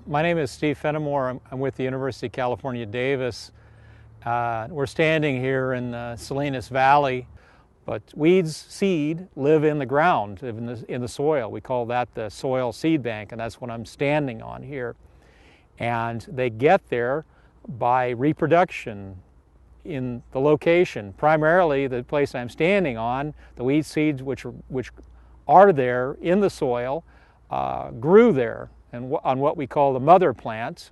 My name is Steve Fenimore. I'm with the University of California, Davis. We're standing here in Salinas Valley, but weeds seed live in the ground, live in the soil. We call that the soil seed bank, and that's what I'm standing on here. And they get there by reproduction in the location. Primarily, the place I'm standing on, the weed seeds which are there in the soil grew there and on what we call the mother plant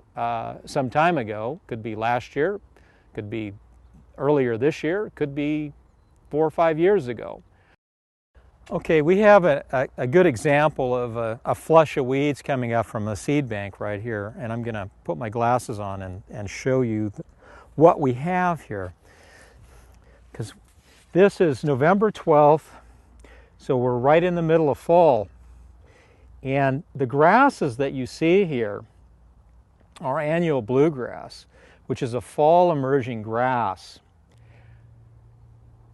some time ago. Could be last year, could be earlier this year, could be 4 or 5 years ago. Okay, we have a good example of a flush of weeds coming up from a seed bank right here, and I'm going to put my glasses on and show you what we have here. Because this is November 12th, so we're right in the middle of fall. And the grasses that you see here are annual bluegrass, which is a fall emerging grass.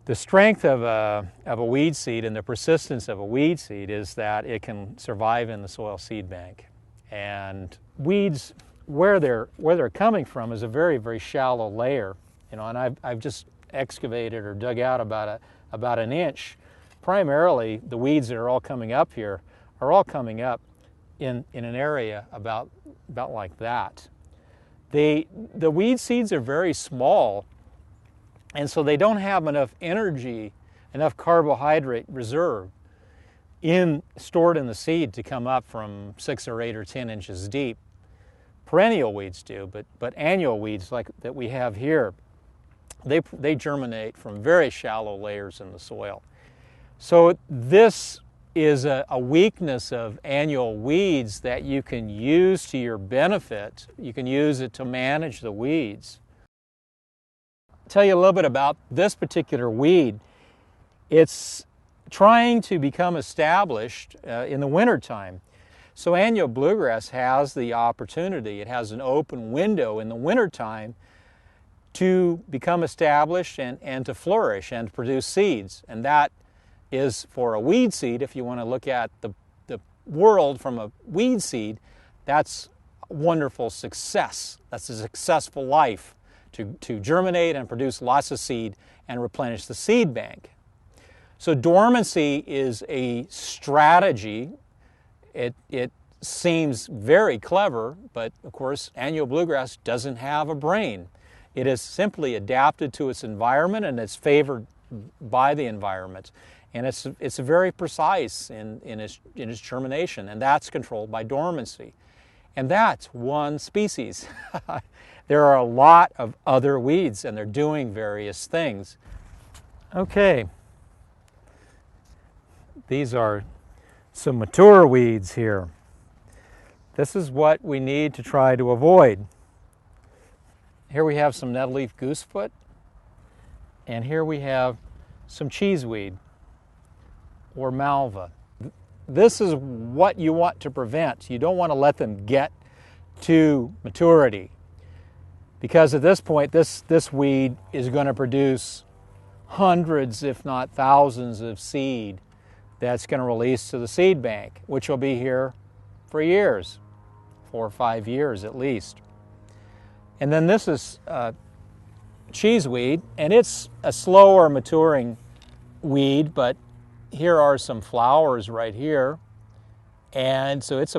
The strength of a weed seed and the persistence of a weed seed is that it can survive in the soil seed bank. And weeds, where they're coming from is a very, very shallow layer. You know, and I've just excavated or dug out about an inch. Primarily, the weeds that are all coming up here are all coming up in an area about like that. The weed seeds are very small, and so they don't have enough energy, enough carbohydrate reserve stored in the seed to come up from 6 or 8 or 10 inches deep. Perennial weeds do, but annual weeds like that we have here, they germinate from very shallow layers in the soil. So this is a weakness of annual weeds that you can use to your benefit. You can use it to manage the weeds. I'll tell you a little bit about this particular weed. It's trying to become established in the wintertime. So annual bluegrass has the opportunity, it has an open window in the wintertime to become established and to flourish and to produce seeds. And that is for a weed seed. If you want to look at the world from a weed seed, that's wonderful success. That's a successful life to germinate and produce lots of seed and replenish the seed bank. So dormancy is a strategy. It seems very clever, but of course annual bluegrass doesn't have a brain. It is simply adapted to its environment and it's favored by the environment. And it's very precise in its germination, and that's controlled by dormancy. And that's one species. There are a lot of other weeds, and they're doing various things. Okay, these are some mature weeds here. This is what we need to try to avoid. Here we have some nettleleaf goosefoot, and here we have some cheeseweed or malva. This is what you want to prevent. You don't want to let them get to maturity, because at this point this weed is going to produce hundreds if not thousands of seed that's going to release to the seed bank, which will be here for years, 4 or 5 years at least. And then this is cheeseweed, and it's a slower maturing weed, but here are some flowers right here, and so it's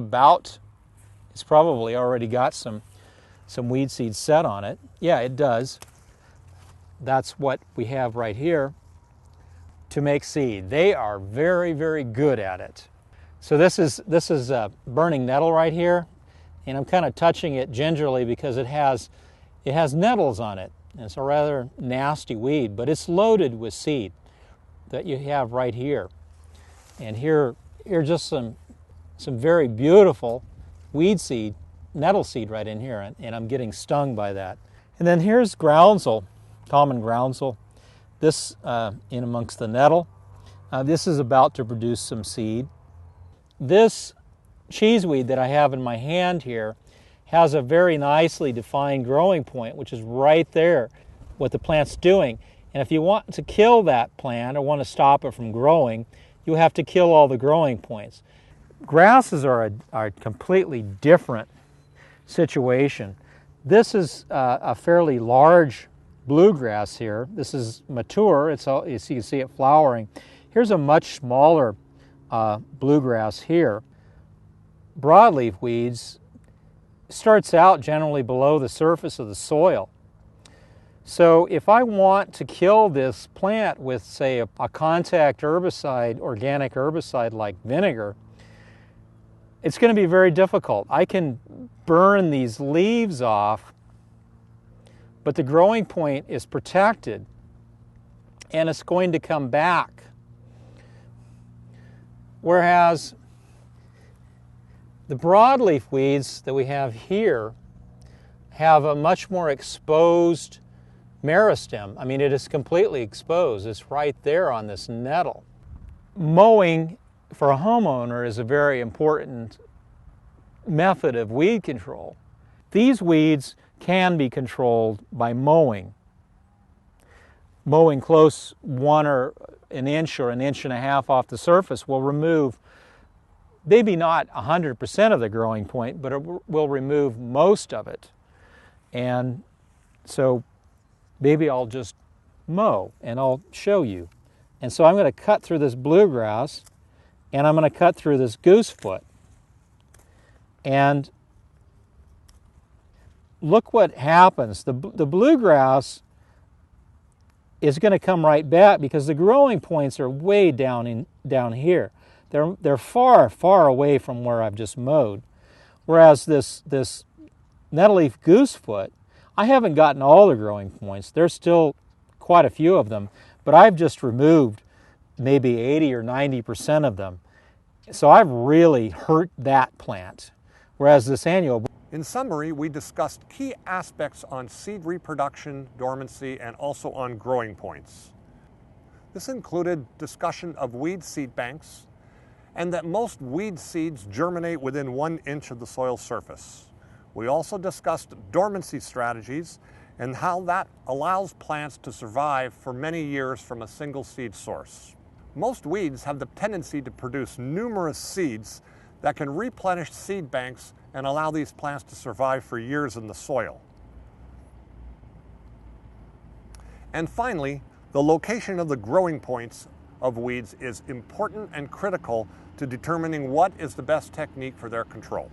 probably already got some weed seeds set on it. Yeah, it does. That's what we have right here to make seed. They are very, very good at it. So this is burning nettle right here, and I'm kind of touching it gingerly because it has nettles on it. And it's a rather nasty weed, but it's loaded with seed that you have right here. And here are just some very beautiful weed seed, nettle seed right in here, and I'm getting stung by that. And then here's groundsel, common groundsel. This in amongst the nettle. This is about to produce some seed. This cheeseweed that I have in my hand here has a very nicely defined growing point, which is right there, what the plant's doing. And if you want to kill that plant or want to stop it from growing, you have to kill all the growing points. Grasses are completely different. situation. This is a fairly large bluegrass here. This is mature. It's all, you can see it flowering. Here's a much smaller bluegrass here. Broadleaf weeds starts out generally below the surface of the soil. So if I want to kill this plant with, say, a contact herbicide, organic herbicide like vinegar, it's going to be very difficult. I can burn these leaves off, but the growing point is protected and it's going to come back. Whereas the broadleaf weeds that we have here have a much more exposed meristem. I mean, it is completely exposed. It's right there on this nettle. Mowing for a homeowner is a very important method of weed control. These weeds can be controlled by mowing. Mowing close 1 or an inch or an inch and a half off the surface will remove maybe not 100% of the growing point, but it will remove most of it. And so maybe I'll just mow and I'll show you. And so I'm going to cut through this bluegrass and I'm going to cut through this goosefoot. And look what happens. The bluegrass is going to come right back because the growing points are way down here. They're far, far away from where I've just mowed. Whereas this nettleleaf goosefoot, I haven't gotten all the growing points. There's still quite a few of them, but I've just removed maybe 80 or 90% of them. So I've really hurt that plant. Whereas this annual... In summary, we discussed key aspects on seed reproduction, dormancy, and also on growing points. This included discussion of weed seed banks and that most weed seeds germinate within 1 inch of the soil surface. We also discussed dormancy strategies and how that allows plants to survive for many years from a single seed source. Most weeds have the tendency to produce numerous seeds that can replenish seed banks and allow these plants to survive for years in the soil. And finally, the location of the growing points of weeds is important and critical to determining what is the best technique for their control.